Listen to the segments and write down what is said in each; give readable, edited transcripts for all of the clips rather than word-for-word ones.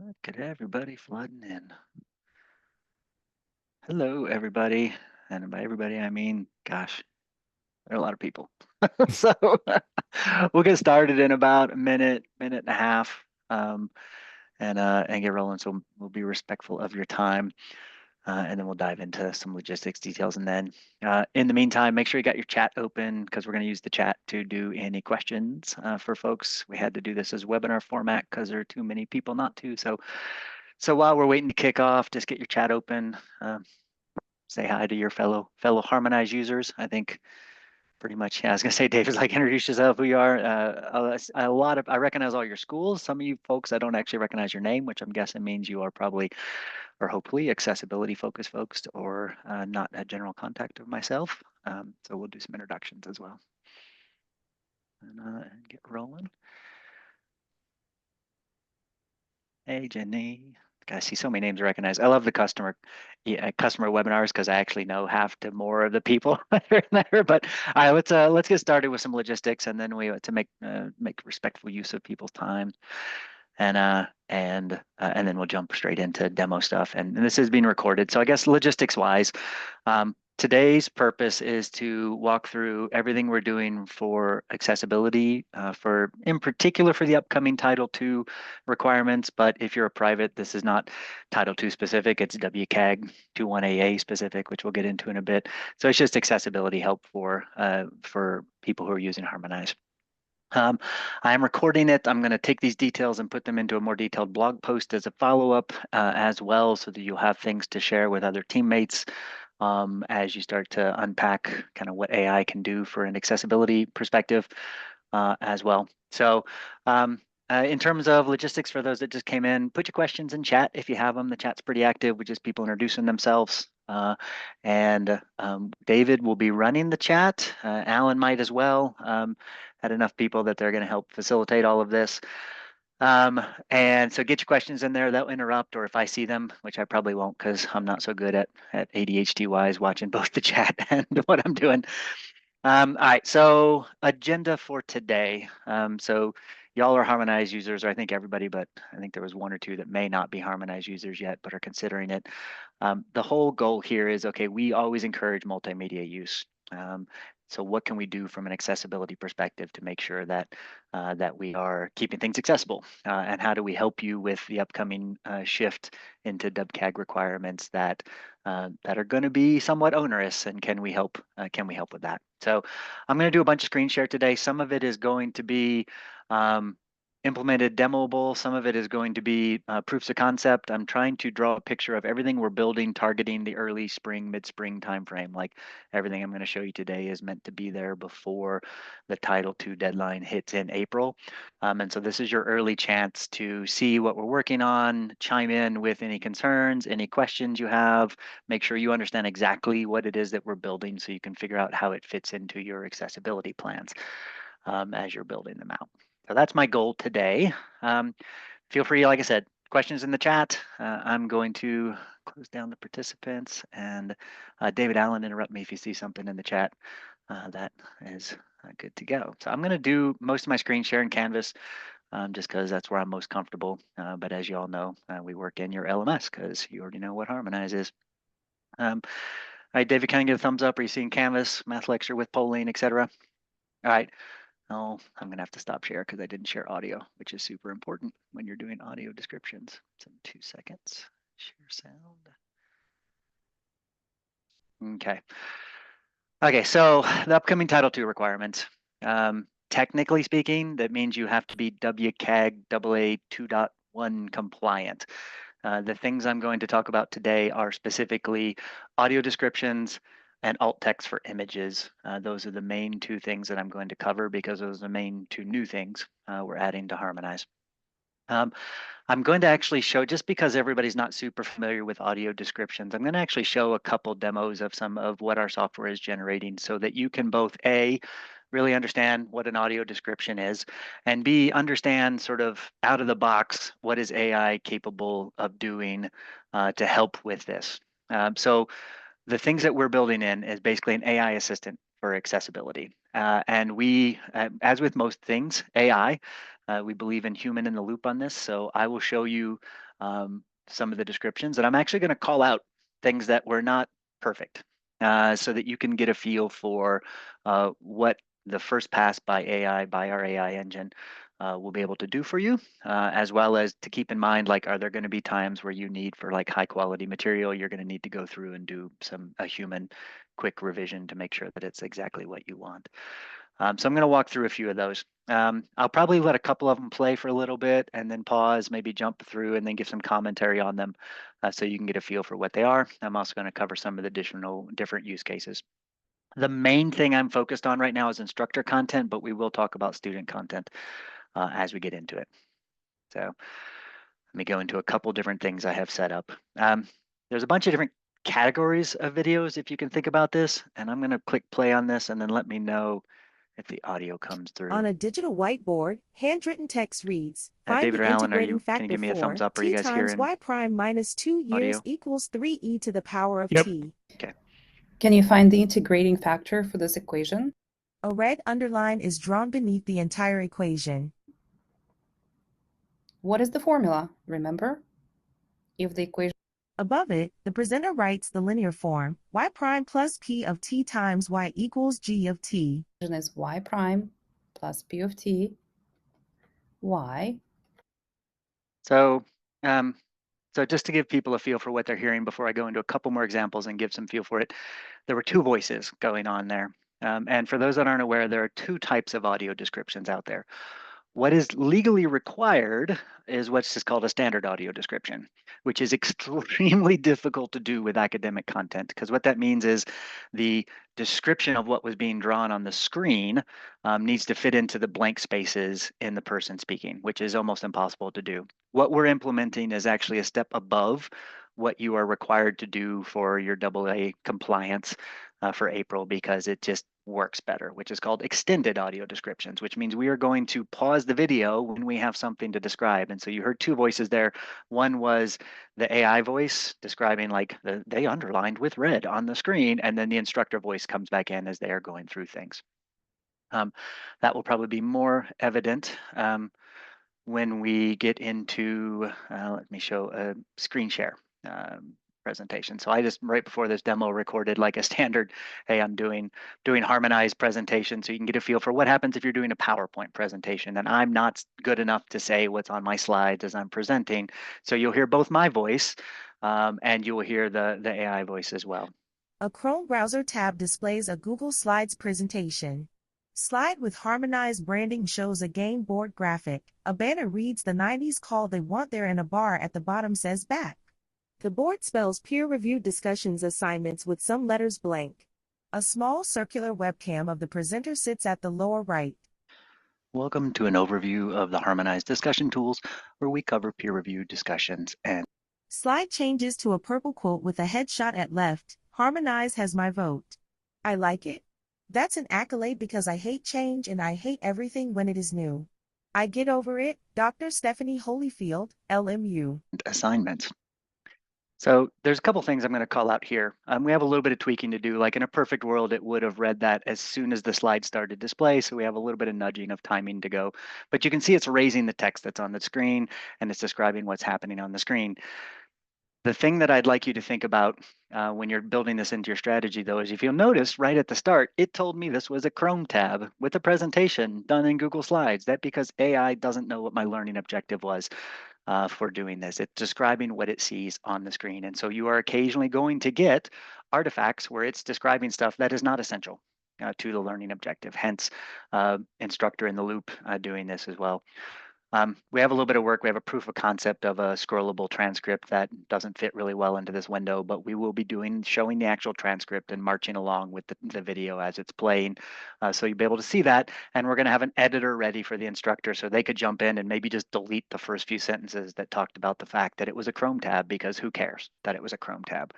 Look at everybody flooding in. Hello, everybody. And by everybody, I mean, gosh, there are a lot of people. So we'll get started in about a minute, minute and a half, and get rolling. So we'll be respectful of your time. And then we'll dive into some logistics details. And then in the meantime, make sure you got your chat open because we're going to use the chat to do any questions for folks. We had to do this as webinar format because there are too many people not to. So while we're waiting to kick off, just get your chat open. Say hi to your fellow Harmonize users. I think pretty much. Yeah, I was gonna say, David's like, introduce yourself, who you are. A lot of I recognize all your schools. Some of you folks I don't actually recognize your name, which I'm guessing means you are probably or hopefully accessibility focused folks or not a general contact of myself. So we'll do some introductions as well and get rolling. Hey, Jenny. I see so many names recognized. I love the customer webinars because I actually know half to more of the people that are in there. But all right, let's get started with some logistics, and then we to make respectful use of people's time, and then we'll jump straight into demo stuff. And this is being recorded, so I guess logistics wise, today's purpose is to walk through everything we're doing for accessibility, in particular for the upcoming Title II requirements. But if you're a private, this is not Title II specific, it's WCAG 21AA specific, which we'll get into in a bit. So it's just accessibility help for people who are using Harmonize. I am recording it. I'm going to take these details and put them into a more detailed blog post as a follow-up as well, so that you'll have things to share with other teammates as you start to unpack kind of what AI can do for an accessibility perspective as well. So in terms of logistics, for those that just came in, put your questions in chat if you have them. The chat's pretty active with just people introducing themselves. And David will be running the chat. Alan might as well. Had enough people that they're going to help facilitate all of this. And so get your questions in there. They'll interrupt, or if I see them, which I probably won't because I'm not so good at ADHD wise watching both the chat and what I'm doing. All right, so agenda for today. So y'all are Harmonize users, or I think everybody, but I think there was one or two that may not be Harmonize users yet, but are considering it. The whole goal here is, okay, we always encourage multimedia use. So what can we do from an accessibility perspective to make sure that that we are keeping things accessible? And how do we help you with the upcoming shift into WCAG requirements that that are going to be somewhat onerous? And can we help? Can we help with that? So I'm going to do a bunch of screen share today. Some of it is going to be implemented demoable. Some of it is going to be proofs of concept. I'm trying to draw a picture of everything we're building, targeting the early spring, mid-spring timeframe. Like everything I'm going to show you today is meant to be there before the Title II deadline hits in April. And so this is your early chance to see what we're working on, chime in with any concerns, any questions you have, make sure you understand exactly what it is that we're building so you can figure out how it fits into your accessibility plans as you're building them out. So that's my goal today. Feel free, like I said, questions in the chat. I'm going to close down the participants, and David Allen, interrupt me if you see something in the chat that is good to go. So I'm going to do most of my screen share in Canvas just because that's where I'm most comfortable. But as you all know, we work in your LMS because you already know what Harmonize is. All right, David, can I get a thumbs up? Are you seeing Canvas, math lecture with polling, etc.? All right. Oh, I'm going to have to stop share because I didn't share audio, which is super important when you're doing audio descriptions. It's in 2 seconds. Share sound. Okay. Okay, so the upcoming Title II requirements. Technically speaking, that means you have to be WCAG AA 2.1 compliant. The things I'm going to talk about today are specifically audio descriptions and alt text for images. Those are the main two things that I'm going to cover because those are the main two new things we're adding to Harmonize. I'm going to actually show, just because everybody's not super familiar with audio descriptions, I'm going to actually show a couple demos of some of what our software is generating so that you can both A, really understand what an audio description is, and B, understand sort of out of the box what is AI capable of doing to help with this. So the things that we're building in is basically an AI assistant for accessibility. And we, as with most things, AI, we believe in human in the loop on this. So I will show you some of the descriptions, and I'm actually going to call out things that were not perfect, so that you can get a feel for what the first pass by AI, by our AI engine, will be able to do for you, as well as to keep in mind, like, are there going to be times where you need, for like high quality material, you're going to need to go through and do a human quick revision to make sure that it's exactly what you want. So I'm going to walk through a few of those. I'll probably let a couple of them play for a little bit and then pause, maybe jump through and then give some commentary on them, so you can get a feel for what they are. I'm also going to cover some of the different use cases. The main thing I'm focused on right now is instructor content, but we will talk about student content as we get into it. So let me go into a couple different things I have set up. There's a bunch of different categories of videos, if you can think about this, and I'm going to click play on this and then let me know if the audio comes through. On a digital whiteboard, handwritten text reads, find David the or Alan, can integrating you factor give me a thumbs for up? Are you t guys times hearing y prime minus 2 years audio? equals 3e to the power of Yep. t. Okay. Can you find the integrating factor for this equation? A red underline is drawn beneath the entire equation. What is the formula? Remember? If the equation Above it, the presenter writes the linear form, y prime plus p of t times y equals g of t. is y prime plus p of t, y. So, so just to give people a feel for what they're hearing before I go into a couple more examples and give some feel for it, there were two voices going on there. And for those that aren't aware, there are two types of audio descriptions out there. What is legally required is what's just called a standard audio description, which is extremely difficult to do with academic content, because what that means is the description of what was being drawn on the screen needs to fit into the blank spaces in the person speaking, which is almost impossible to do. What we're implementing is actually a step above what you are required to do for your AA compliance for April, because it just works better, which is called extended audio descriptions, which means we are going to pause the video when we have something to describe. And so you heard two voices there. One was the AI voice describing, like, they underlined with red on the screen, and then the instructor voice comes back in as they are going through things. That will probably be more evident when we get into, let me show a screen share presentation. So I just, right before this demo, recorded like a standard, hey, I'm doing Harmonize presentation, so you can get a feel for what happens if you're doing a PowerPoint presentation. And I'm not good enough to say what's on my slides as I'm presenting. So you'll hear both my voice and you will hear the AI voice as well. A Chrome browser tab displays a Google Slides presentation. Slide with Harmonize branding shows a game board graphic. A banner reads the 90s call they want there, and a bar at the bottom says back. The board spells peer-reviewed discussions assignments with some letters blank. A small circular webcam of the presenter sits at the lower right. Welcome to an overview of the Harmonize discussion tools, where we cover peer-reviewed discussions and Slide changes to a purple quote with a headshot at left. Harmonize has my vote. I like it. That's an accolade because I hate change and I hate everything when it is new. I get over it. Dr. Stephanie Holyfield, LMU. assignments. So there's a couple things I'm going to call out here. We have a little bit of tweaking to do. Like in a perfect world, it would have read that as soon as the slide started display. So we have a little bit of nudging of timing to go. But you can see it's raising the text that's on the screen, and it's describing what's happening on the screen. The thing that I'd like you to think about when you're building this into your strategy, though, is if you'll notice right at the start, it told me this was a Chrome tab with a presentation done in Google Slides. That's because AI doesn't know what my learning objective was for doing this. It's describing what it sees on the screen. And so you are occasionally going to get artifacts where it's describing stuff that is not essential to the learning objective, hence instructor in the loop doing this as well. We have a little bit of work. We have a proof of concept of a scrollable transcript that doesn't fit really well into this window, but we will be showing the actual transcript and marching along with the video as it's playing. So you'll be able to see that. And we're going to have an editor ready for the instructor, so they could jump in and maybe just delete the first few sentences that talked about the fact that it was a Chrome tab, because who cares that it was a Chrome tab?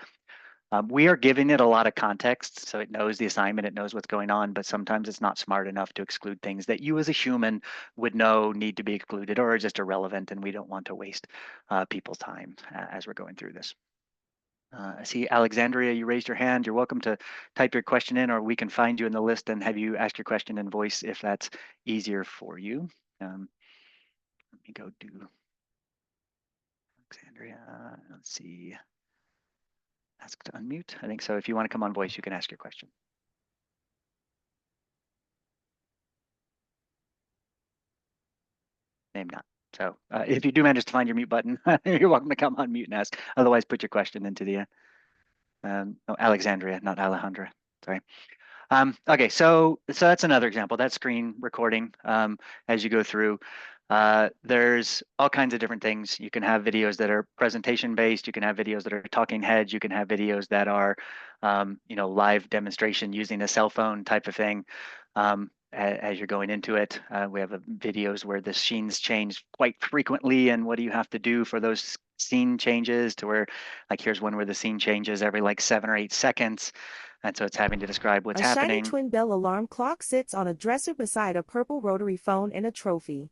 We are giving it a lot of context, so it knows the assignment, it knows what's going on, but sometimes it's not smart enough to exclude things that you as a human would know need to be excluded or are just irrelevant, and we don't want to waste people's time as we're going through this. I see Alexandria, you raised your hand. You're welcome to type your question in, or we can find you in the list and have you ask your question in voice if that's easier for you. Let me go do Alexandria, let's see. Ask to unmute. I think so. If you want to come on voice, you can ask your question. Name not. So if you do manage to find your mute button, you're welcome to come on mute and ask. Otherwise, put your question into the Alexandria, not Alejandra. Sorry. Okay, so that's another example. That's screen recording as you go through. There's all kinds of different things. You can have videos that are presentation based. You can have videos that are talking heads. You can have videos that are, live demonstration using a cell phone type of thing. As you're going into it, we have videos where the scenes change quite frequently, and what do you have to do for those scene changes to where, like, here's one where the scene changes every like 7 or 8 seconds. And so it's having to describe what's A shiny happening. twin bell alarm clock sits on a dresser beside a purple rotary phone and a trophy.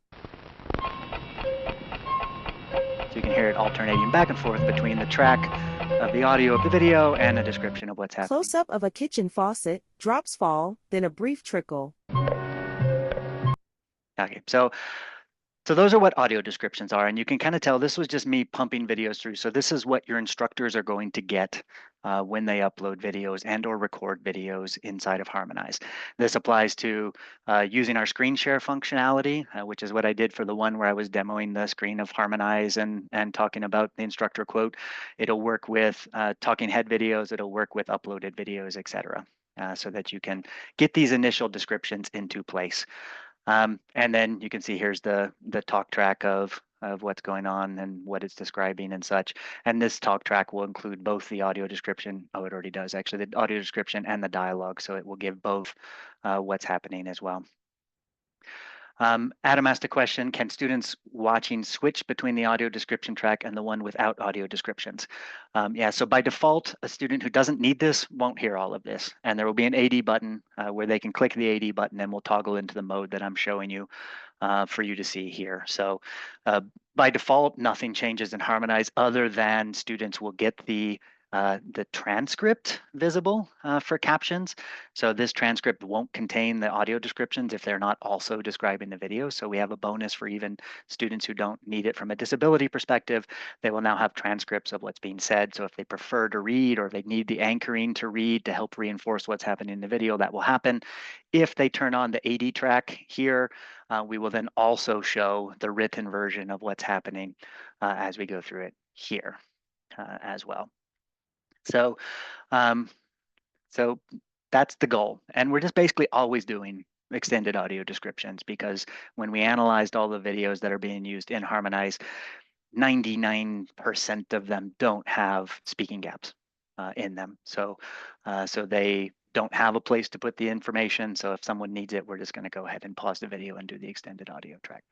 So you can hear it alternating back and forth between the track of the audio of the video and a description of what's happening. Close-up of a kitchen faucet, drops fall, then a brief trickle. Okay, so those are what audio descriptions are, and you can kind of tell this was just me pumping videos through. So this is what your instructors are going to get when they upload videos and or record videos inside of Harmonize. This applies to using our screen share functionality, which is what I did for the one where I was demoing the screen of Harmonize and talking about the instructor quote. It'll work with talking head videos. It'll work with uploaded videos, etc. So that you can get these initial descriptions into place. And then you can see here's the talk track of what's going on and what it's describing and such. And this talk track will include both the audio description. Oh, it already does actually, the audio description and the dialogue. So it will give both what's happening as well. Adam asked a question, can students watching switch between the audio description track and the one without audio descriptions? Yeah, so by default, a student who doesn't need this won't hear all of this. And there will be an AD button where they can click the AD button and we'll toggle into the mode that I'm showing you for you to see here. So by default, nothing changes in Harmonize other than students will get the transcript visible for captions. So this transcript won't contain the audio descriptions if they're not also describing the video. So we have a bonus for even students who don't need it from a disability perspective. They will now have transcripts of what's being said. So if they prefer to read or they need the anchoring to read to help reinforce what's happening in the video, that will happen. If they turn on the AD track here, we will then also show the written version of what's happening as we go through it here as well. So, so that's the goal. And we're just basically always doing extended audio descriptions because when we analyzed all the videos that are being used in Harmonize, 99% of them don't have speaking gaps in them. So, so they don't have a place to put the information. So if someone needs it, we're just going to go ahead and pause the video and do the extended audio track.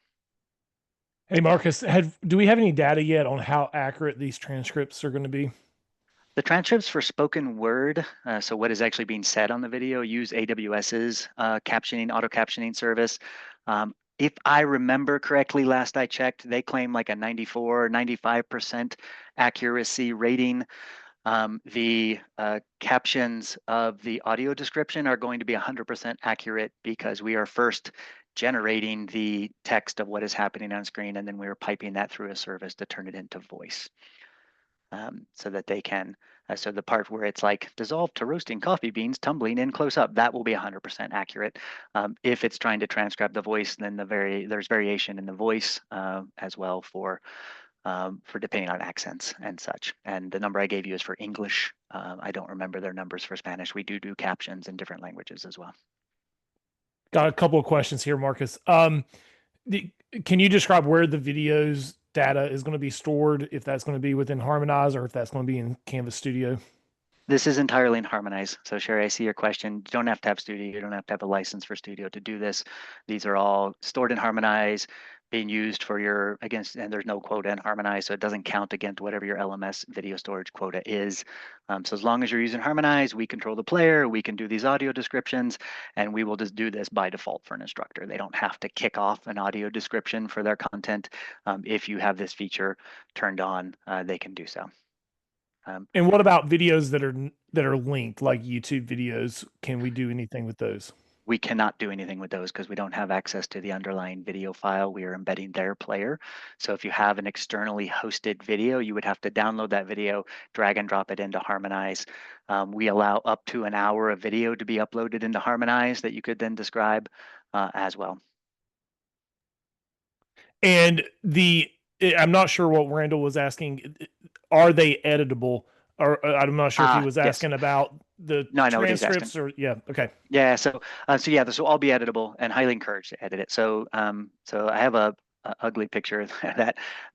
Hey, Marcus, do we have any data yet on how accurate these transcripts are going to be? The transcripts for spoken word, so what is actually being said on the video, use AWS's captioning, auto captioning service. If I remember correctly, last I checked, they claim like a 94, 95% accuracy rating. The captions of the audio description are going to be 100% accurate because we are first generating the text of what is happening on screen, and then we are piping that through a service to turn it into voice. So that they can, so the part where it's like dissolved to roasting coffee beans, tumbling in close up, that will be 100% accurate. If it's trying to transcribe the voice, then there's variation in the voice as well for depending on accents and such. And the number I gave you is for English. I don't remember their numbers for Spanish. We do captions in different languages as well. Got a couple of questions here, Marcus. Can you describe where the videos data is going to be stored, if that's going to be within Harmonize or if that's going to be in Canvas Studio? This is entirely in Harmonize. So Sherry, I see your question. You don't have to have Studio. You don't have to have a license for Studio to do this. These are all stored in Harmonize, being used for your, against, and there's no quota in Harmonize, so it doesn't count against whatever your LMS video storage quota is. So as long as you're using Harmonize, we control the player, we can do these audio descriptions, and we will just do this by default for an instructor. They don't have to kick off an audio description for their content. If you have this feature turned on, they can do so. And what about videos that are linked, like YouTube videos? Can we do anything with those? we cannot do anything with those because we don't have access to the underlying video file. We are embedding their player. So if you have an externally hosted video, you would have to download that video, drag and drop it into Harmonize. We allow up to an hour of video to be uploaded into Harmonize that you could then describe as well. And I'm not sure what Randall was asking. Are they editable? Or I'm not sure if he was Yes. asking about the No, I know what he's asking. transcripts or yeah. Okay. Yeah, so yeah, this will all be editable and highly encouraged to edit it. So so I have a ugly picture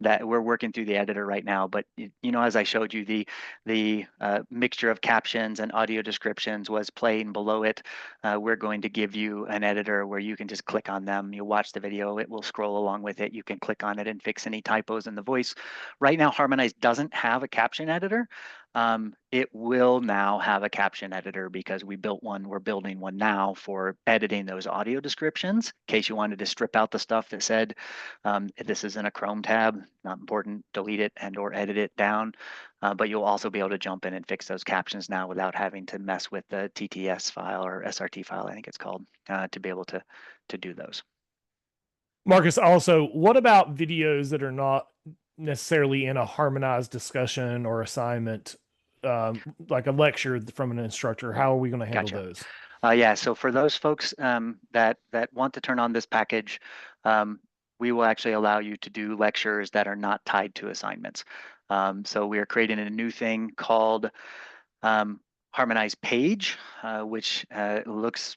that we're working through the editor right now. But you know, as I showed you, the mixture of captions and audio descriptions was playing below it. We're going to give you an editor where you can just click on them. You watch the video, it will scroll along with it. You can click on it and fix any typos in the voice. Right now, Harmonize doesn't have a caption editor. It will now have a caption editor because we built one. We're building one now for editing those audio descriptions. In case you wanted to strip out the stuff that said this is in a Chrome tab, not important, delete it and or edit it down. But you'll also be able to jump in and fix those captions now without having to mess with the TTS file or SRT file, I think it's called, to be able to do those. Marcus, also, what about videos that are not necessarily in a harmonized discussion or assignment, like a lecture from an instructor? How are we going to handle Gotcha. those? Yeah, so for those folks that want to turn on this package, we will actually allow you to do lectures that are not tied to assignments. So we are creating a new thing called Harmonize Page, which looks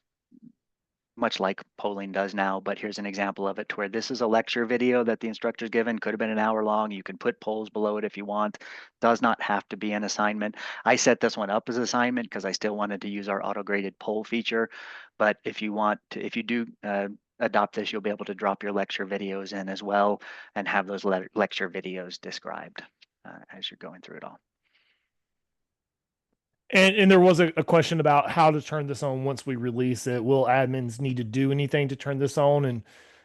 much like polling does now, but here's an example of it to where this is a lecture video that the instructor's given, could have been an hour long. You can put polls below it if you want, does not have to be an assignment. I set this one up as an assignment because I still wanted to use our auto-graded poll feature. But if you want to, if you do adopt this, you'll be able to drop your lecture videos in as well and have those lecture videos described as you're going through it all. And there was a question about how to turn this on once we release it. Will admins need to do anything to turn this on? And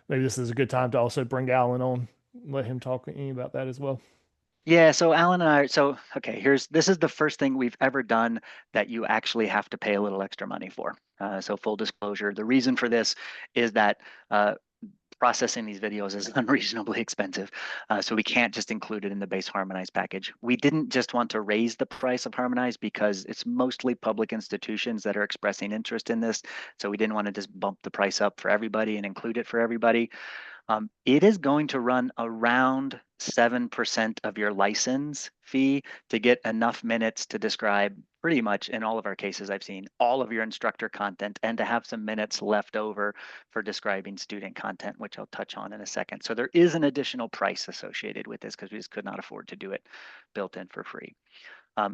maybe this is a good time to also bring Alan on, let him talk to you about that as well. Yeah, so Alan and I, so okay, this is the first thing we've ever done that you actually have to pay a little extra money for. So full disclosure, the reason for this is that processing these videos is unreasonably expensive. So we can't just include it in the base Harmonize package. We didn't just want to raise the price of Harmonize because it's mostly public institutions that are expressing interest in this. So we didn't want to just bump the price up for everybody and include it for everybody. It is going to run around 7% of your license fee to get enough minutes to describe pretty much, in all of our cases I've seen, all of your instructor content and to have some minutes left over for describing student content, which I'll touch on in a second. So there is an additional price associated with this because we just could not afford to do it built in for free.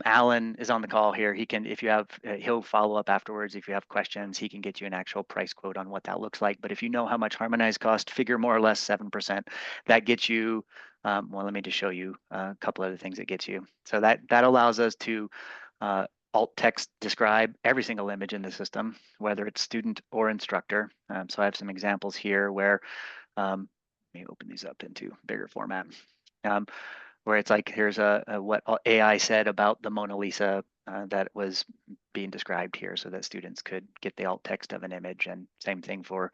Alan is on the call here. He can, if you have, he'll follow up afterwards. If you have questions, he can get you an actual price quote on what that looks like. But if you know how much Harmonize cost, figure more or less 7%. That gets you, well, let me just show you a couple other things it gets you. So that allows us to alt text describe every single image in the system, whether it's student or instructor. So I have some examples here where, let me open these up into bigger format. Where it's like, here's what AI said about the Mona Lisa that was being described here so that students could get the alt text of an image, and same thing for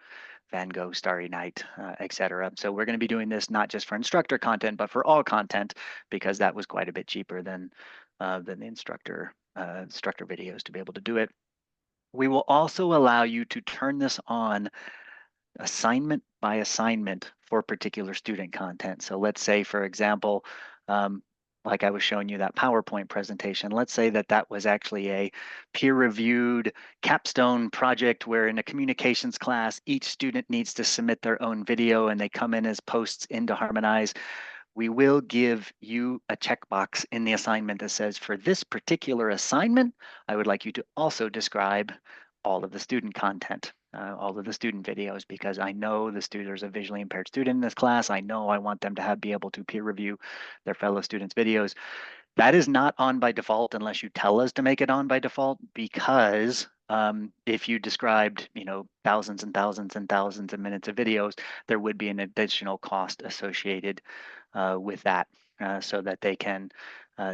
Van Gogh, Starry Night, etc. So we're going to be doing this not just for instructor content, but for all content, because that was quite a bit cheaper than the instructor videos to be able to do it. We will also allow you to turn this on assignment by assignment for particular student content. So let's say, for example, like I was showing you that PowerPoint presentation, let's say that was actually a peer-reviewed capstone project where in a communications class, each student needs to submit their own video and they come in as posts into Harmonize. We will give you a checkbox in the assignment that says, for this particular assignment, I would like you to also describe all of the student content, all of the student videos, because I know there's a visually impaired student in this class. I know I want them to be able to peer review their fellow students' videos. That is not on by default unless you tell us to make it on by default, because if you described, thousands and thousands and thousands of minutes of videos, there would be an additional cost associated with that, so that they can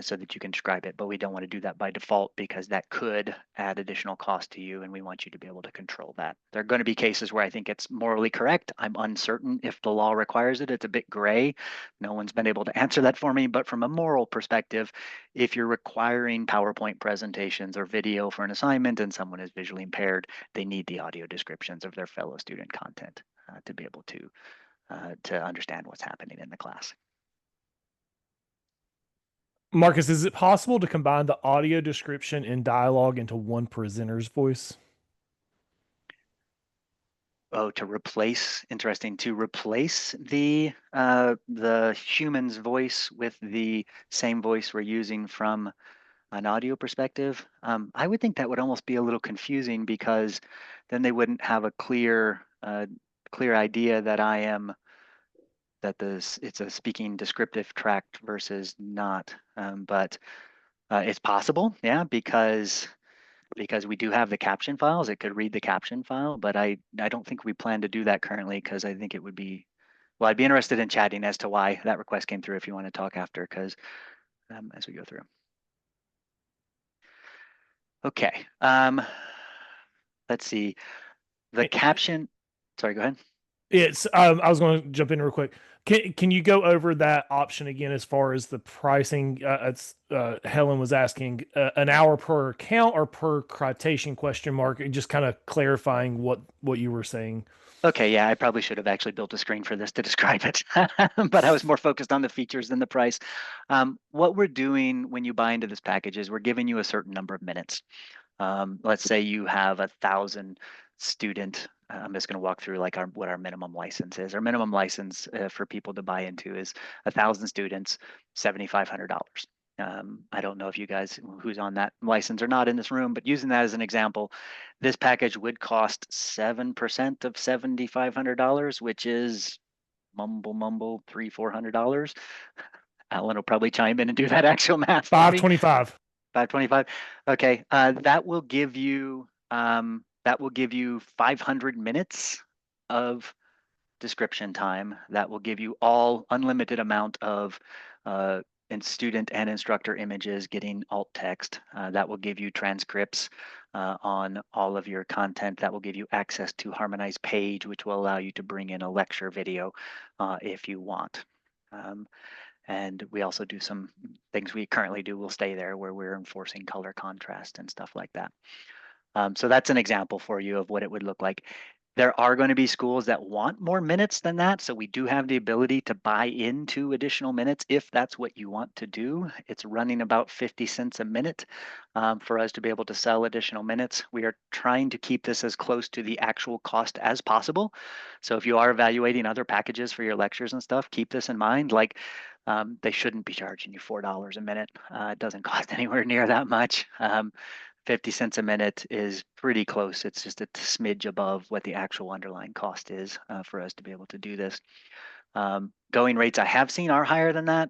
so that you can describe it. But we don't want to do that by default because that could add additional cost to you, and we want you to be able to control that. There are going to be cases where I think it's morally correct. I'm uncertain if the law requires it. It's a bit gray. No one's been able to answer that for me. But from a moral perspective, if you're requiring PowerPoint presentations or video for an assignment and someone is visually impaired, they need the audio descriptions of their fellow student content to be able to understand what's happening in the class. Marcus, is it possible to combine the audio description and dialogue into one presenter's voice? Oh, to replace, interesting, to replace the human's voice with the same voice we're using from an audio perspective. I would think that would almost be a little confusing because then they wouldn't have a clear idea that it's a speaking descriptive track versus not. But it's possible, yeah, because we do have the caption files. It could read the caption file, but I don't think we plan to do that currently because I think it would be, well, I'd be interested in chatting as to why that request came through if you want to talk after, because as we go through. Okay, let's see. The caption, sorry, go ahead. It's I was going to jump in real quick. Can you go over that option again as far as the pricing? Helen was asking an hour per account or per citation question mark, just kind of clarifying what you were saying. Okay, yeah, I probably should have actually built a screen for this to describe it, but I was more focused on the features than the price. What we're doing when you buy into this package is we're giving you a certain number of minutes. Let's say you have 1,000 student. I'm just going to walk through like what our minimum license is. Our minimum license for people to buy into is 1,000 students, $7,500. I don't know if you guys who's on that license or not in this room, but using that as an example, this package would cost 7% of $7,500, which is mumble $300-400. Alan will probably chime in and do that actual math. 525. 525. Okay, that will give you 500 minutes of description time. That will give you all unlimited amount of student and instructor images getting alt text. That will give you transcripts on all of your content. That will give you access to Harmonize page, which will allow you to bring in a lecture video if you want. And we also do some things we currently do will stay there where we're enforcing color contrast and stuff like that. So that's an example for you of what it would look like. There are going to be schools that want more minutes than that. So we do have the ability to buy into additional minutes if that's what you want to do. It's running about 50 cents a minute for us to be able to sell additional minutes. We are trying to keep this as close to the actual cost as possible. So if you are evaluating other packages for your lectures and stuff, keep this in mind. Like they shouldn't be charging you $4 a minute. It doesn't cost anywhere near that much. 50 cents a minute is pretty close. It's just a smidge above what the actual underlying cost is for us to be able to do this. Going rates I have seen are higher than that.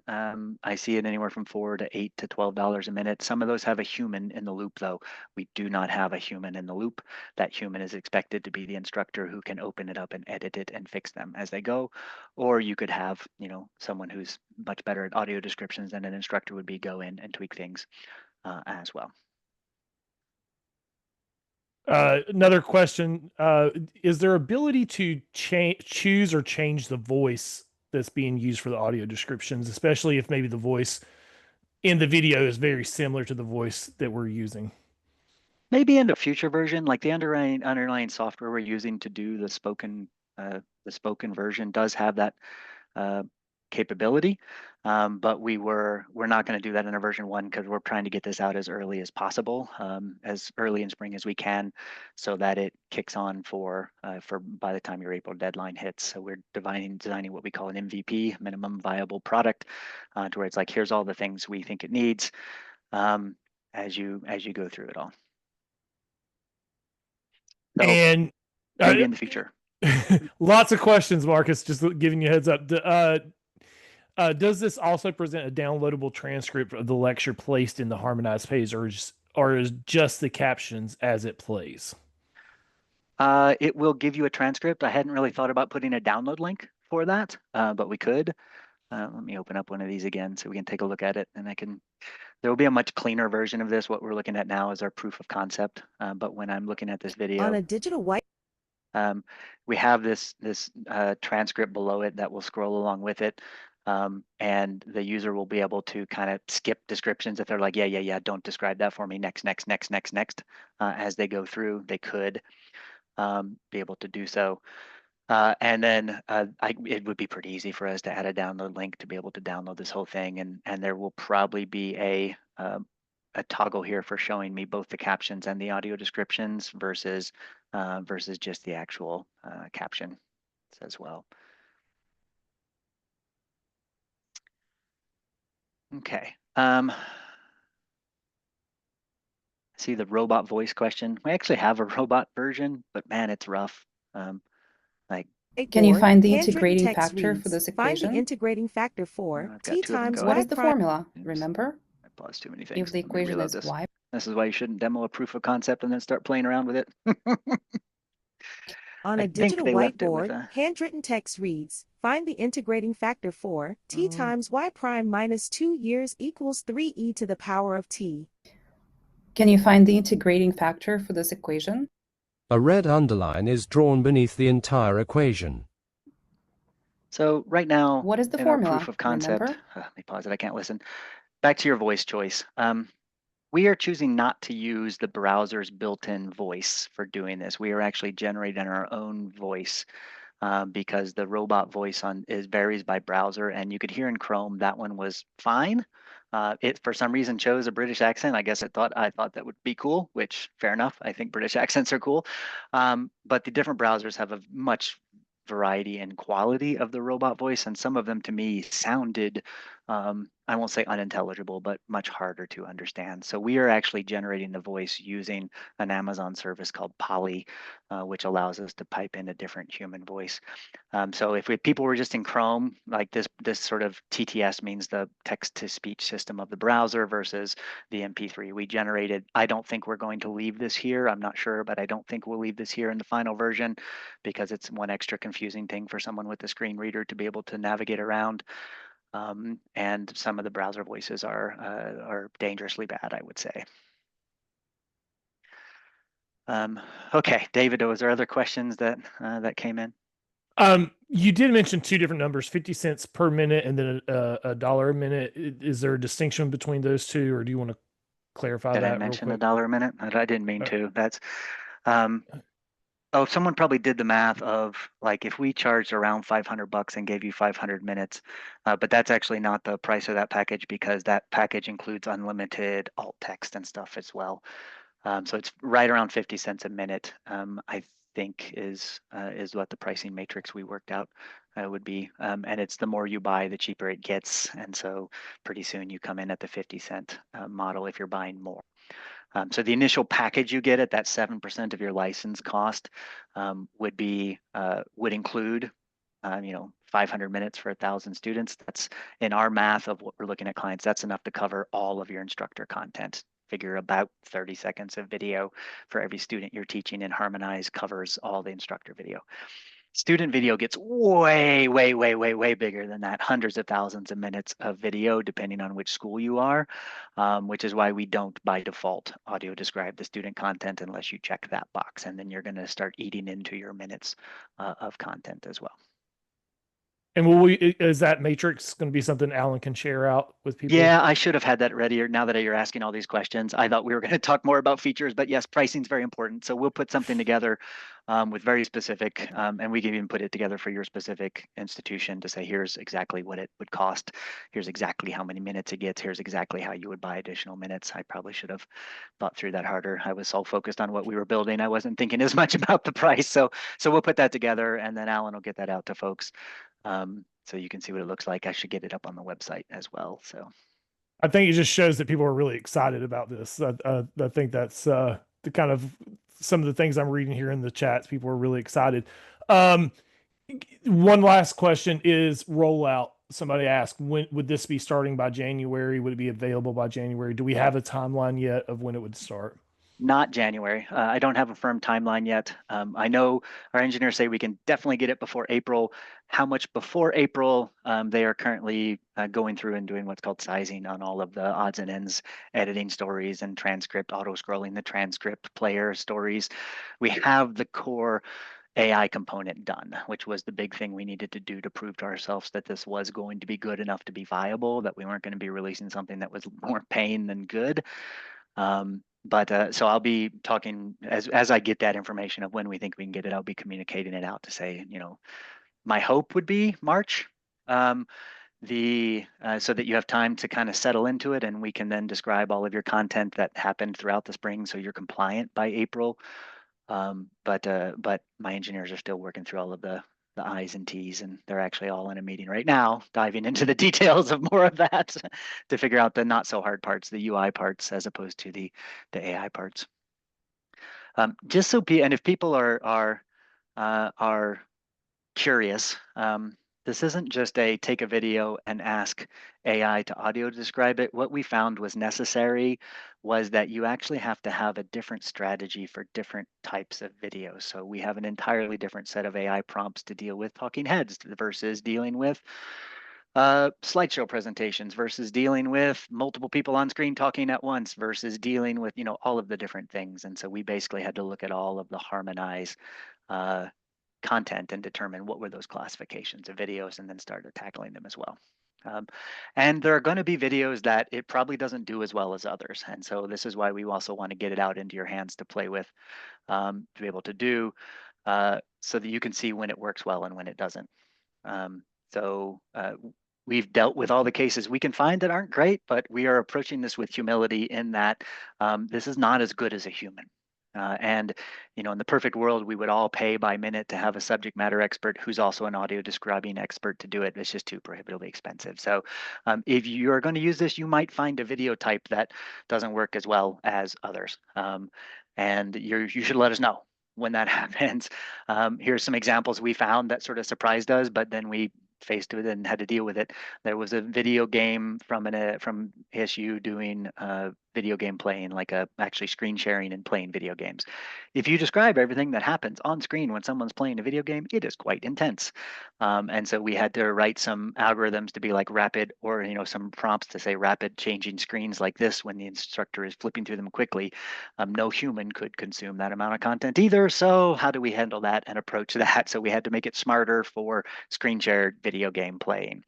I see it anywhere from $4 to $8 to $12 a minute. Some of those have a human in the loop though. We do not have a human in the loop. That human is expected to be the instructor who can open it up and edit it and fix them as they go. Or you could have, someone who's much better at audio descriptions than an instructor would be go in and tweak things as well. Another question, is there ability to choose or change the voice that's being used for the audio descriptions, especially if maybe the voice in the video is very similar to the voice that we're using? Maybe in a future version, like the underlying software we're using to do the spoken version does have that capability, but we're not going to do that in a version 1 because we're trying to get this out as early as possible, as early in spring as we can, so that it kicks on for by the time your April deadline hits. So we're designing what we call an MVP, minimum viable product, to where it's like here's all the things we think it needs as you go through it all. So and maybe in the future. Lots of questions, Marcus, just giving you a heads up. Does this also present a downloadable transcript of the lecture placed in the Harmonize page, or is just the captions as it plays? It will give you a transcript. I hadn't really thought about putting a download link for that, but we could. Let me open up one of these again so we can take a look at it, and there will be a much cleaner version of this. What we're looking at now is our proof of concept. But when I'm looking at this video, On a digital white. we have this transcript below it that will scroll along with it. And the user will be able to kind of skip descriptions if they're like, yeah, don't describe that for me. Next. As they go through, they could be able to do so. And then it would be pretty easy for us to add a download link to be able to download this whole thing. And there will probably be a toggle here for showing me both the captions and the audio descriptions versus just the actual caption as well. Okay. See the robot voice question. We actually have a robot version, but man, it's rough. Like, Can you find the handwritten integrating text factor for reads, this Find the equation? integrating factor for I've got t two of them times going. What y is the prime. formula? Oops. Remember, I paused too many things. if the Let me equation reload is this. y. This is why you shouldn't demo a proof of concept and then start playing around with it. On I a think digital they left it with whiteboard, handwritten text reads, Find the integrating factor for t times y prime minus 2 years equals 3e to the power of t. Can you find the integrating factor for this equation? A red underline is drawn beneath the entire equation. So right now, What is the in our formula? proof of concept, Remember? let me pause it, I can't listen. Back to your voice choice. We are choosing not to use the browser's built-in voice for doing this. We are actually generating our own voice because the robot voice varies by browser, and you could hear in Chrome that one was fine. It for some reason chose a British accent. I guess I thought that would be cool, which fair enough. I think British accents are cool, but the different browsers have a much variety and quality of the robot voice, and some of them to me sounded I won't say unintelligible, but much harder to understand. So we are actually generating the voice using an Amazon service called Poly, which allows us to pipe in a different human voice. So if people were just in Chrome, like this sort of TTS means the text-to-speech system of the browser versus the MP3 we generated. I don't think we're going to leave this here. I'm not sure, but I don't think we'll leave this here in the final version because it's one extra confusing thing for someone with a screen reader to be able to navigate around. And some of the browser voices are dangerously bad, I would say. Okay, David, was there other questions that came in? You did mention two different numbers, 50 cents per minute and then a dollar a minute. Is there a distinction between those two, or do you want to clarify Did that I real mention quick? $1 a minute? I didn't mean to. That's oh, someone probably did the math of like if we charged around $500 and gave you 500 minutes, but that's actually not the price of that package because that package includes unlimited alt text and stuff as well. So it's right around 50 cents a minute. I think is what the pricing matrix we worked out would be. And it's the more you buy, the cheaper it gets. And so pretty soon you come in at the 50-cent model if you're buying more. So the initial package you get at that 7% of your license cost would include 500 minutes for 1,000 students. That's in our math of what we're looking at clients. That's enough to cover all of your instructor content. Figure about 30 seconds of video for every student you're teaching, and Harmonize covers all the instructor video. Student video gets way, way, way, way, way bigger than that, hundreds of thousands of minutes of video, depending on which school you are, which is why we don't by default audio describe the student content unless you check that box, and then you're going to start eating into your minutes of content as well. And is that matrix going to be something Alan can share out with people? Yeah, I should have had that ready now that you're asking all these questions. I thought we were going to talk more about features, but yes, pricing is very important. So we'll put something together with very specific, and we can even put it together for your specific institution to say, here's exactly what it would cost. Here's exactly how many minutes it gets. Here's exactly how you would buy additional minutes. I probably should have thought through that harder. I was so focused on what we were building. I wasn't thinking as much about the price. So we'll put that together, and then Alan will get that out to folks. So you can see what it looks like. I should get it up on the website as well. So I think it just shows that people are really excited about this. I think that's the kind of some of the things I'm reading here in the chats. People are really excited. One last question is rollout. Somebody asked, when would this be starting by January? Would it be available by January? Do we have a timeline yet of when it would start? Not January. I don't have a firm timeline yet. I know our engineers say we can definitely get it before April. How much before April? They are currently going through and doing what's called sizing on all of the odds and ends, editing stories and transcript, auto scrolling the transcript player stories. We have the core AI component done, which was the big thing we needed to do to prove to ourselves that this was going to be good enough to be viable, that we weren't going to be releasing something that was more pain than good. So I'll be talking as I get that information of when we think we can get it. I'll be communicating it out to say, my hope would be March, so that you have time to kind of settle into it, and we can then describe all of your content that happened throughout the spring, so you're compliant by April. But my engineers are still working through all of the I's and T's, and they're actually all in a meeting right now, diving into the details of more of that to figure out the not so hard parts, the UI parts, as opposed to the AI parts. Just so, and if people are curious, this isn't just a take a video and ask AI to audio describe it. What we found was necessary was that you actually have to have a different strategy for different types of videos. So we have an entirely different set of AI prompts to deal with talking heads versus dealing with slideshow presentations versus dealing with multiple people on screen talking at once versus dealing with, all of the different things. And so we basically had to look at all of the Harmonize content and determine what were those classifications of videos, and then started tackling them as well. And there are going to be videos that it probably doesn't do as well as others. And so this is why we also want to get it out into your hands to play with, to be able to do, so that you can see when it works well and when it doesn't. We've dealt with all the cases we can find that aren't great, but we are approaching this with humility in that this is not as good as a human. And in the perfect world, we would all pay by minute to have a subject matter expert who's also an audio describing expert to do it. It's just too prohibitively expensive. So if you're going to use this, you might find a video type that doesn't work as well as others. And you should let us know when that happens. Here's some examples we found that sort of surprised us, but then we faced with it and had to deal with it. There was a video game from ASU doing video game playing, like actually screen sharing and playing video games. If you describe everything that happens on screen when someone's playing a video game, it is quite intense. And so we had to write some algorithms to be like rapid, or some prompts to say rapid changing screens like this when the instructor is flipping through them quickly. No human could consume that amount of content either. So how do we handle that and approach that? So we had to make it smarter for screen shared video game playing.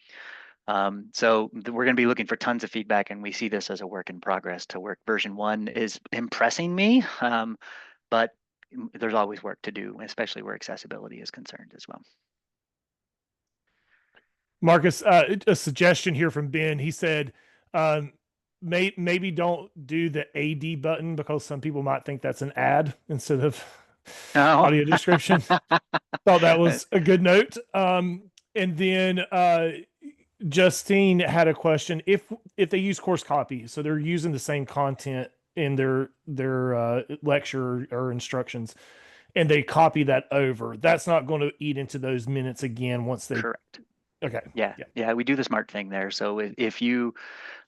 So we're going to be looking for tons of feedback, and we see this as a work in progress to work. Version 1 is impressing me, but there's always work to do, especially where accessibility is concerned as well. Marcus, a suggestion here from Ben. He said, maybe don't do the AD button because some people might think that's an ad instead of audio description. Thought that was a good note. And then Justine had a question. If they use course copy, so they're using the same content in their lecture or instructions, and they copy that over, that's not going to eat into those minutes again once they. Correct. Okay. Yeah, we do the smart thing there. So if you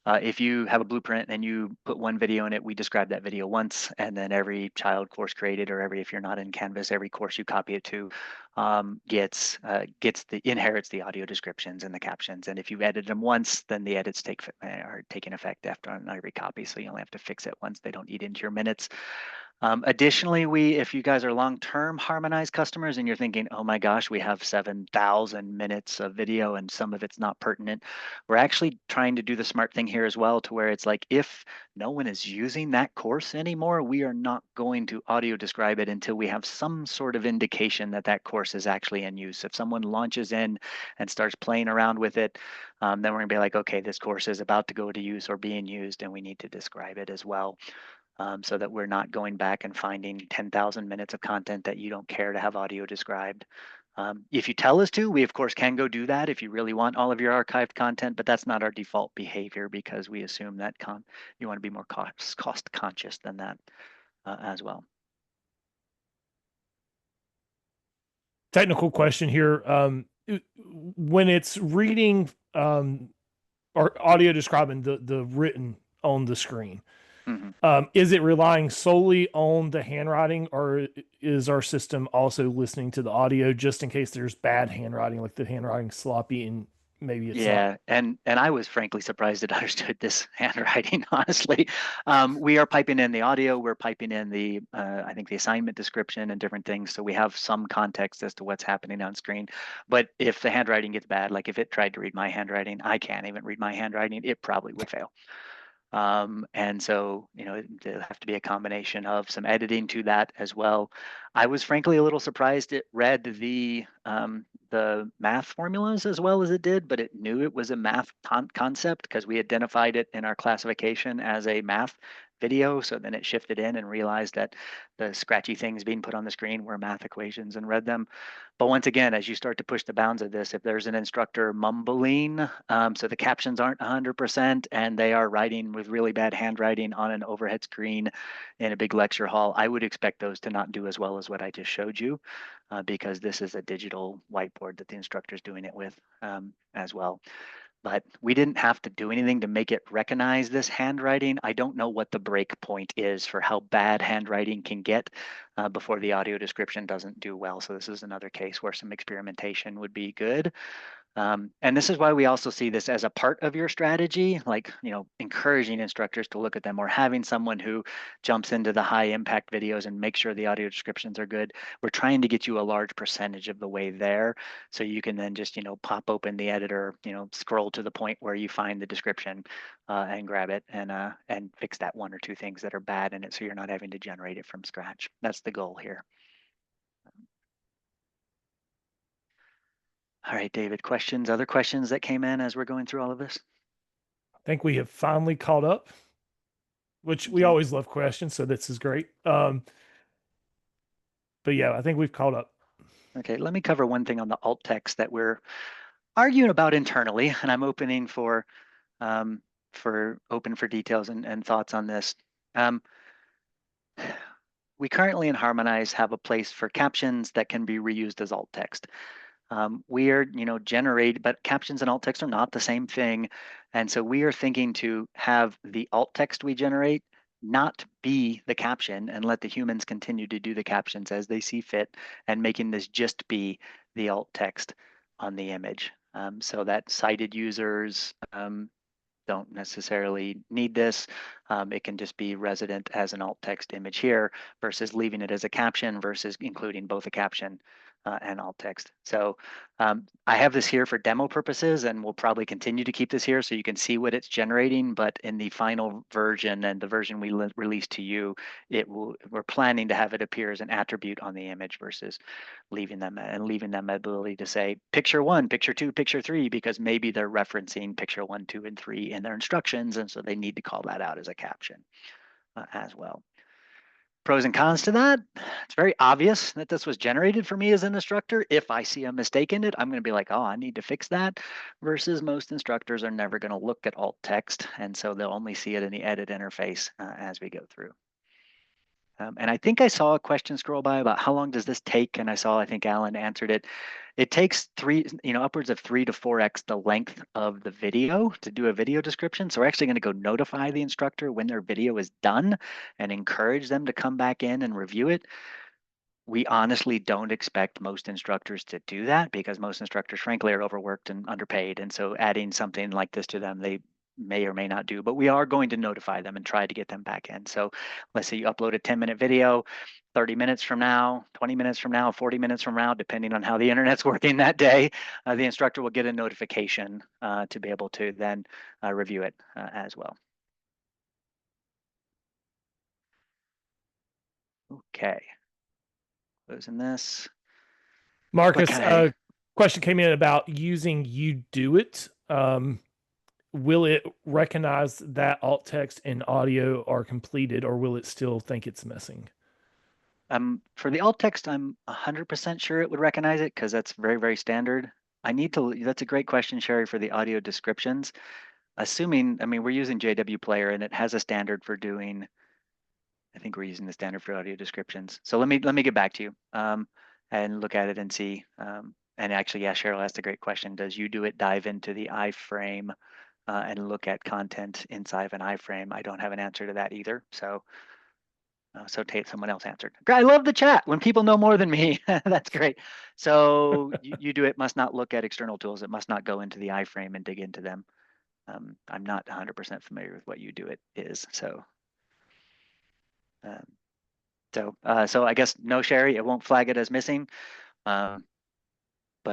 have a blueprint and you put one video in it, we describe that video once, and then every child course created, or if you're not in Canvas, every course you copy it to inherits the audio descriptions and the captions. And if you edit them once, then the edits are taking effect after on every copy. So you only have to fix it once. They don't eat into your minutes. Additionally, if you guys are long-term Harmonize customers and you're thinking, oh my gosh, we have 7,000 minutes of video and some of it's not pertinent, we're actually trying to do the smart thing here as well, to where it's like, if no one is using that course anymore, we are not going to audio describe it until we have some sort of indication that that course is actually in use. If someone launches in and starts playing around with it, then we're gonna be like, okay, this course is about to go to use or being used, and we need to describe it as well. So that we're not going back and finding 10,000 minutes of content that you don't care to have audio described. If you tell us to, we of course can go do that if you really want all of your archived content, but that's not our default behavior, because we assume that you want to be more cost conscious than that as well. Technical question here. When it's reading or audio describing the written on the screen, Mm-hmm. Is it relying solely on the handwriting, or is our system also listening to the audio just in case there's bad handwriting, like the handwriting sloppy and maybe it's not? Yeah, and I was frankly surprised it understood this handwriting, honestly. We are piping in the audio, we're piping in the, I think the assignment description and different things, so we have some context as to what's happening on screen. But if the handwriting gets bad, like if it tried to read my handwriting, I can't even read my handwriting, it probably would fail. And so, there'll have to be a combination of some editing to that as well. I was frankly a little surprised it read the math formulas as well as it did, but it knew it was a math concept because we identified it in our classification as a math video. So then it shifted in and realized that the scratchy things being put on the screen were math equations and read them. But once again, as you start to push the bounds of this, if there's an instructor mumbling, so the captions aren't 100% and they are writing with really bad handwriting on an overhead screen in a big lecture hall, I would expect those to not do as well as what I just showed you, because this is a digital whiteboard that the instructor is doing it with as well. But we didn't have to do anything to make it recognize this handwriting. I don't know what the break point is for how bad handwriting can get before the audio description doesn't do well. So this is another case where some experimentation would be good. And this is why we also see this as a part of your strategy, like, encouraging instructors to look at them, or having someone who jumps into the high impact videos and make sure the audio descriptions are good. We're trying to get you a large percentage of the way there, so you can then just, pop open the editor, scroll to the point where you find the description and grab it and fix that one or two things that are bad in it, so you're not having to generate it from scratch. That's the goal here. All right, David, other questions that came in as we're going through all of this? I think we have finally caught up, which we Okay. always love questions, so this is great. But yeah, I think we've caught up. Okay, let me cover one thing on the alt text that we're arguing about internally, and I'm opening for details and thoughts on this. We currently in Harmonize have a place for captions that can be reused as alt text. We are, but captions and alt text are not the same thing. And so we are thinking to have the alt text we generate not be the caption and let the humans continue to do the captions as they see fit, and making this just be the alt text on the image. So that sighted users don't necessarily need this. It can just be resident as an alt text image here, versus leaving it as a caption, versus including both a caption and alt text. So I have this here for demo purposes, and we'll probably continue to keep this here so you can see what it's generating. But in the final version, and the version we release to you, we're planning to have it appear as an attribute on the image, versus leaving them ability to say picture 1, picture 2, picture 3, because maybe they're referencing picture 1, 2, and 3 in their instructions, and so they need to call that out as a caption as well. Pros and cons to that: it's very obvious that this was generated for me as an instructor. If I see a mistake in it, I'm going to be like, oh, I need to fix that, versus most instructors are never going to look at alt text, and so they'll only see it in the edit interface as we go through. And I think I saw a question scroll by about how long does this take, and I think Alan answered it. It takes upwards of 3 to 4x the length of the video to do a video description. So we're actually going to go notify the instructor when their video is done and encourage them to come back in and review it. We honestly don't expect most instructors to do that, because most instructors, frankly, are overworked and underpaid. And so adding something like this to them, they may or may not do, but we are going to notify them and try to get them back in. So let's say you upload a 10-minute video, 30 minutes from now, 20 minutes from now, 40 minutes from now, depending on how the internet's working that day, the instructor will get a notification to be able to then review it as well. Okay. Closing this. Marcus, a question came in about using "you do it." Will it recognize that alt text and audio are completed, or will it still think it's missing? For the alt text, I'm 100% sure it would recognize it, because that's very, very standard. That's a great question, Sherry, for the audio descriptions. Assuming, we're using JW Player, and it has a standard for doing, I think we're using the standard for audio descriptions. So let me get back to you and look at it and see. And actually, yeah, Cheryl asked a great question. Does "you do it" dive into the iframe and look at content inside of an iframe? I don't have an answer to that either. So someone else answered. I love the chat when people know more than me. That's great. So you do it must not look at external tools. It must not go into the iframe and dig into them. I'm not 100% familiar with what you do it is. So so I guess no, Sherry, it won't flag it as missing, but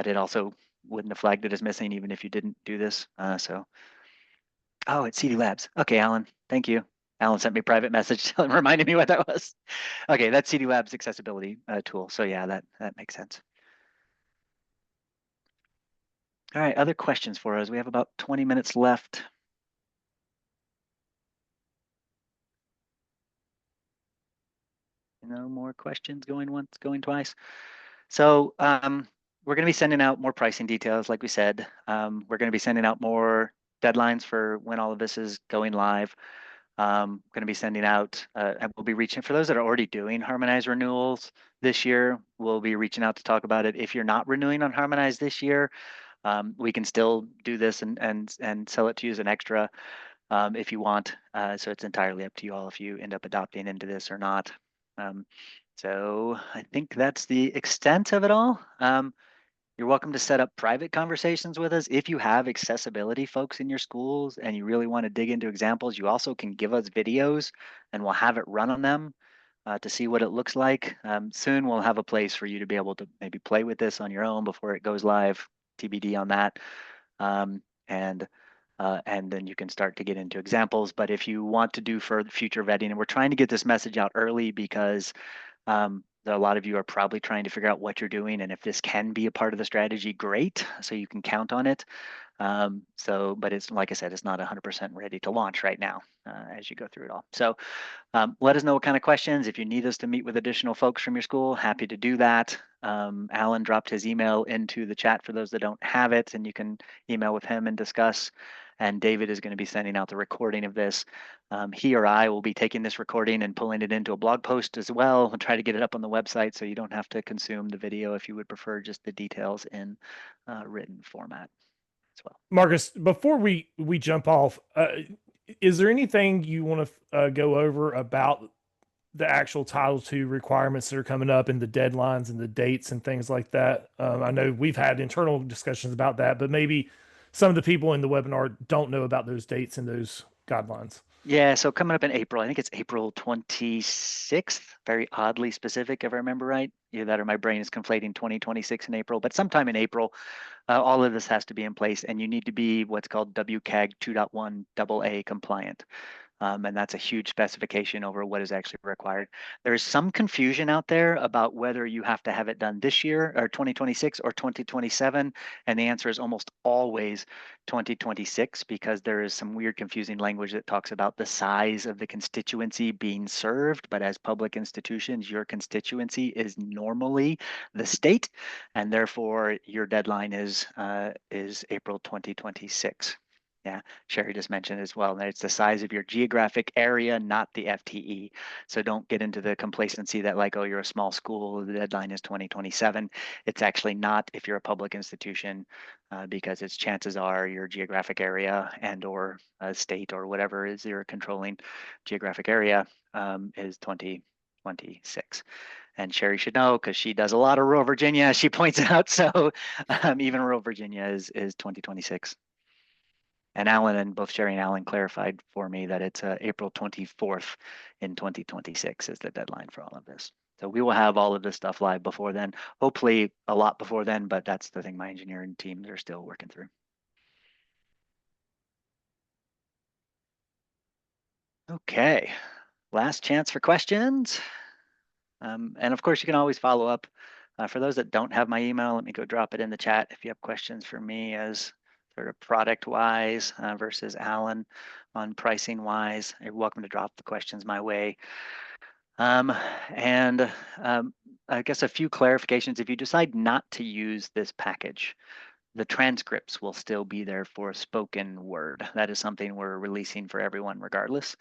it also wouldn't have flagged it as missing even if you didn't do this. Oh, it's CD Labs. Okay, Alan, thank you. Alan sent me a private message reminding me what that was. Okay, that's CD Labs accessibility tool. So yeah, that makes sense. All right, other questions for us? We have about 20 minutes left. No more questions going once, going twice. So we're going to be sending out more pricing details, like we said. We're going to be sending out more deadlines for when all of this is going live. Going to be sending out, and we'll be reaching for those that are already doing Harmonize renewals this year. We'll be reaching out to talk about it. If you're not renewing on Harmonize this year, we can still do this and sell it to you as an extra if you want. So it's entirely up to you all if you end up adopting into this or not. So I think that's the extent of it all. You're welcome to set up private conversations with us. If you have accessibility folks in your schools and you really want to dig into examples, you also can give us videos and we'll have it run on them to see what it looks like. Soon we'll have a place for you to be able to maybe play with this on your own before it goes live, TBD on that. And then you can start to get into examples. But if you want to do for future vetting, and we're trying to get this message out early because a lot of you are probably trying to figure out what you're doing, and if this can be a part of the strategy, great. So you can count on it. But it's like I said, it's not 100% ready to launch right now as you go through it all. So let us know what kind of questions. If you need us to meet with additional folks from your school, happy to do that. Alan dropped his email into the chat for those that don't have it, and you can email with him and discuss. And David is going to be sending out the recording of this. He or I will be taking this recording and pulling it into a blog post as well and try to get it up on the website so you don't have to consume the video if you would prefer just the details in written format as well. Marcus, before we jump off, is there anything you want to go over about the actual Title II requirements that are coming up and the deadlines and the dates and things like that? I know we've had internal discussions about that, but maybe some of the people in the webinar don't know about those dates and those guidelines. Yeah, so coming up in April, I think it's April 26th, very oddly specific, if I remember right. Either that or my brain is conflating 2026 in April, but sometime in April, all of this has to be in place, and you need to be what's called WCAG 2.1 AA compliant. And that's a huge specification over what is actually required. There is some confusion out there about whether you have to have it done this year or 2026 or 2027. And the answer is almost always 2026 because there is some weird confusing language that talks about the size of the constituency being served. But as public institutions, your constituency is normally the state, and therefore your deadline is April 2026. Yeah, Sherry just mentioned as well that it's the size of your geographic area, not the FTE. So don't get into the complacency that like, oh, you're a small school, the deadline is 2027. It's actually not if you're a public institution because its chances are your geographic area and or state or whatever is your controlling geographic area is 2026. And Sherry should know because she does a lot of rural Virginia, she points out. So even rural Virginia is 2026. And Alan and both Sherry and Alan clarified for me that it's April 24th in 2026 is the deadline for all of this. So we will have all of this stuff live before then, hopefully a lot before then, but that's the thing my engineering teams are still working through. Okay, last chance for questions. And of course, you can always follow up. For those that don't have my email, let me go drop it in the chat if you have questions for me as sort of product-wise versus Alan on pricing-wise. You're welcome to drop the questions my way. I guess a few clarifications. If you decide not to use this package, the transcripts will still be there for spoken word. That is something we're releasing for everyone regardless.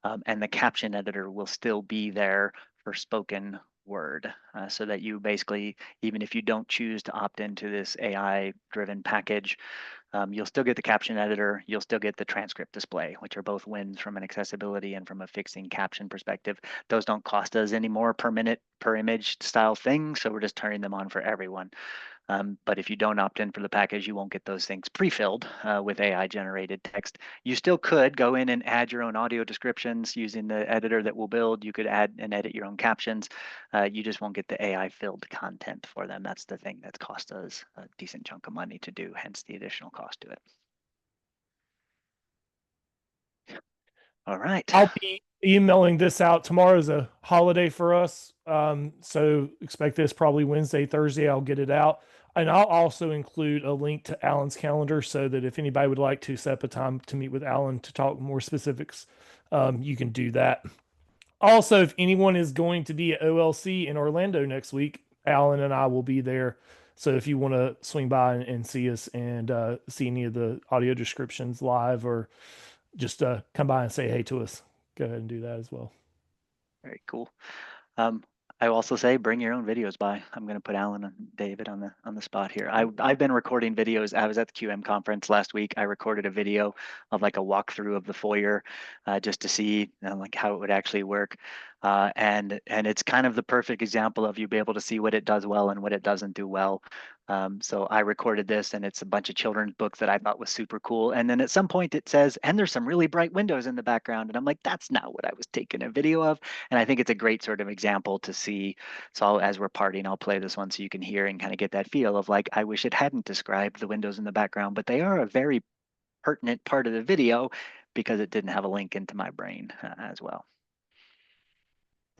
And the caption editor will still be there for spoken word so that you basically, even if you don't choose to opt into this AI-driven package, You'll still get the caption editor. You'll still get the transcript display, which are both wins from an accessibility and from a fixing caption perspective. Those don't cost us any more per minute per image style thing, so we're just turning them on for everyone. But if you don't opt in for the package, you won't get those things pre-filled with AI generated text. You still could go in and add your own audio descriptions using the editor that we'll build. You could add and edit your own captions. You just won't get the AI filled content for them. That's the thing that's cost us a decent chunk of money to do, hence the additional cost to it. All right. I'll be emailing this out. Tomorrow's a holiday for us. So expect this probably Wednesday, Thursday. I'll get it out. And I'll also include a link to Alan's calendar so that if anybody would like to set up a time to meet with Alan to talk more specifics, you can do that. Also, if anyone is going to be at OLC in Orlando next week, Alan and I will be there. So if you want to swing by and see us and see any of the audio descriptions live or just come by and say hey to us, go ahead and do that as well. Very cool. I will also say bring your own videos by. I'm going to put Alan and David on the spot here. I've been recording videos. I was at the QM conference last week. I recorded a video of like a walkthrough of the foyer just to see like how it would actually work. And it's kind of the perfect example of you be able to see what it does well and what it doesn't do well. So I recorded this and it's a bunch of children's books that I thought was super cool. And then at some point it says, and there's some really bright windows in the background. And I'm like, that's not what I was taking a video of. And I think it's a great sort of example to see. So as we're partying, I'll play this one so you can hear and kind of get that feel of like, I wish it hadn't described the windows in the background, but they are a very pertinent part of the video because it didn't have a link into my brain as well.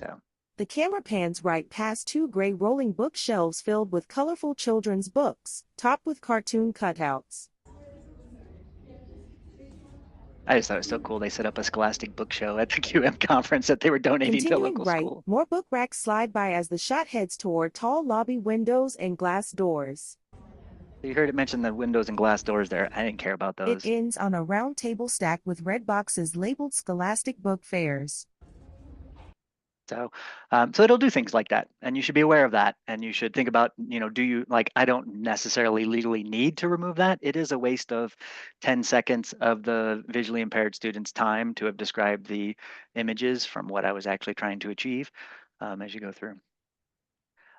So. The camera pans right past two gray rolling bookshelves filled with colorful children's books, topped with cartoon cutouts. I just thought it was so cool. They set up a Scholastic book show at the QM conference that they were donating to a Continuing local right, school. more book racks slide by as the shot heads toward tall lobby windows and glass doors. You heard it mention the windows and glass doors there. I didn't care about those. It ends on a round table stacked with red boxes labeled Scholastic Book Fairs. So it'll do things like that, and you should be aware of that, and you should think about, do you, like, I don't necessarily legally need to remove that. It is a waste of 10 seconds of the visually impaired student's time to have described the images from what I was actually trying to achieve as you go through.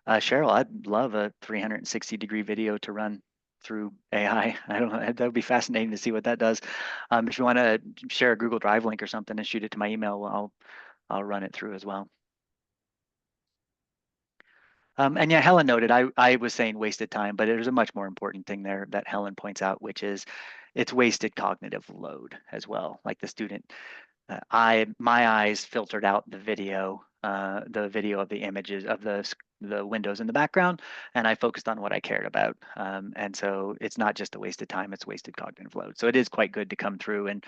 Cheryl, I'd love a 360-degree video to run through AI. I don't know, that would be fascinating to see what that does. If you want to share a Google Drive link or something and shoot it to my email, I'll run it through as well. And yeah, Helen noted, I was saying wasted time, but there's a much more important thing there that Helen points out, which is it's wasted cognitive load as well. Like the student, my eyes filtered out the video of the images of the windows in the background, and I focused on what I cared about. And so it's not just a wasted time, it's wasted cognitive load. So it is quite good to come through and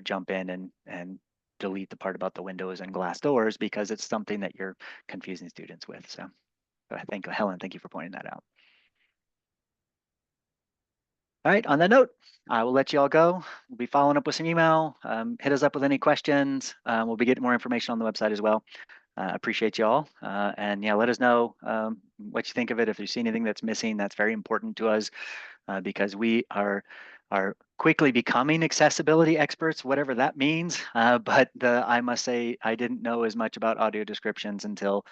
jump in and delete the part about the windows and glass doors because it's something that you're confusing students with. So I think, Helen, thank you for pointing that out. All right, on that note, I will let you all go. We'll be following up with some email. Hit us up with any questions. We'll be getting more information on the website as well. Appreciate you all. And yeah, let us know what you think of it. If you see anything that's missing, that's very important to us because we are quickly becoming accessibility experts, whatever that means. But I must say, I didn't know as much about audio descriptions until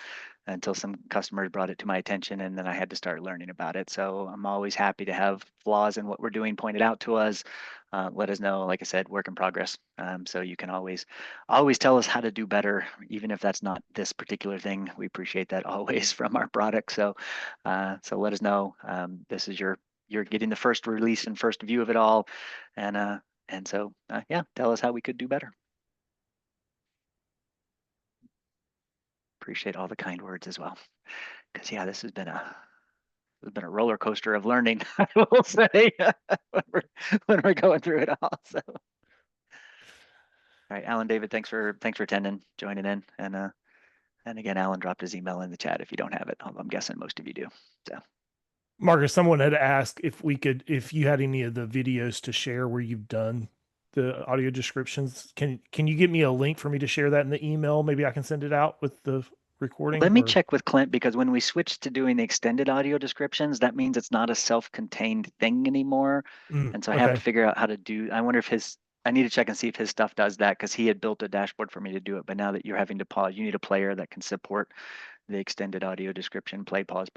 some customers brought it to my attention, and then I had to start learning about it. So I'm always happy to have flaws in what we're doing pointed out to us. Let us know, like I said, work in progress. So you can always tell us how to do better, even if that's not this particular thing. We appreciate that always from our product. So let us know. This is you're getting the first release and first view of it all. And so yeah, tell us how we could do better. Appreciate all the kind words as well. Because yeah, this has been a roller coaster of learning, I will say, when we're going through it all. So all right, Alan, David, thanks for attending, joining in. And again, Alan dropped his email in the chat if you don't have it. I'm guessing most of you do. So Marcus, someone had asked if you had any of the videos to share where you've done the audio descriptions. Can you give me a link for me to share that in the email? Maybe I can send it out with the recording? Let me or- check with Clint, because when we switched to doing the extended audio descriptions, that means it's not a self-contained thing anymore. And so I have to Okay. figure out how to do, I wonder if I need to check and see if his stuff does that, because he had built a dashboard for me to do it. But now that you're having to pause, you need a player that can support the extended audio description, play, pause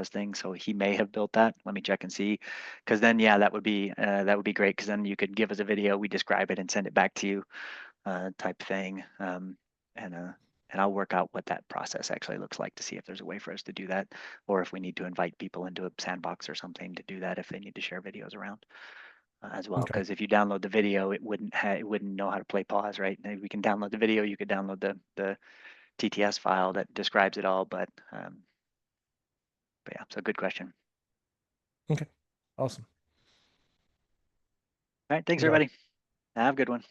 thing. So he may have built that. Let me check and see. Because then, yeah, that would be great, because then you could give us a video, we describe it and send it back to you, type thing. And I'll work out what that process actually looks like to see if there's a way for us to do that, or if we need to invite people into a sandbox or something to do that if they need to share videos around, as well. Okay. Because if you download the video, it wouldn't know how to play pause, right? And we can download the video. You could download the TTS file that describes it all, but yeah. So good question. Okay. Awesome. All right, thanks You got it. everybody. Have a good one.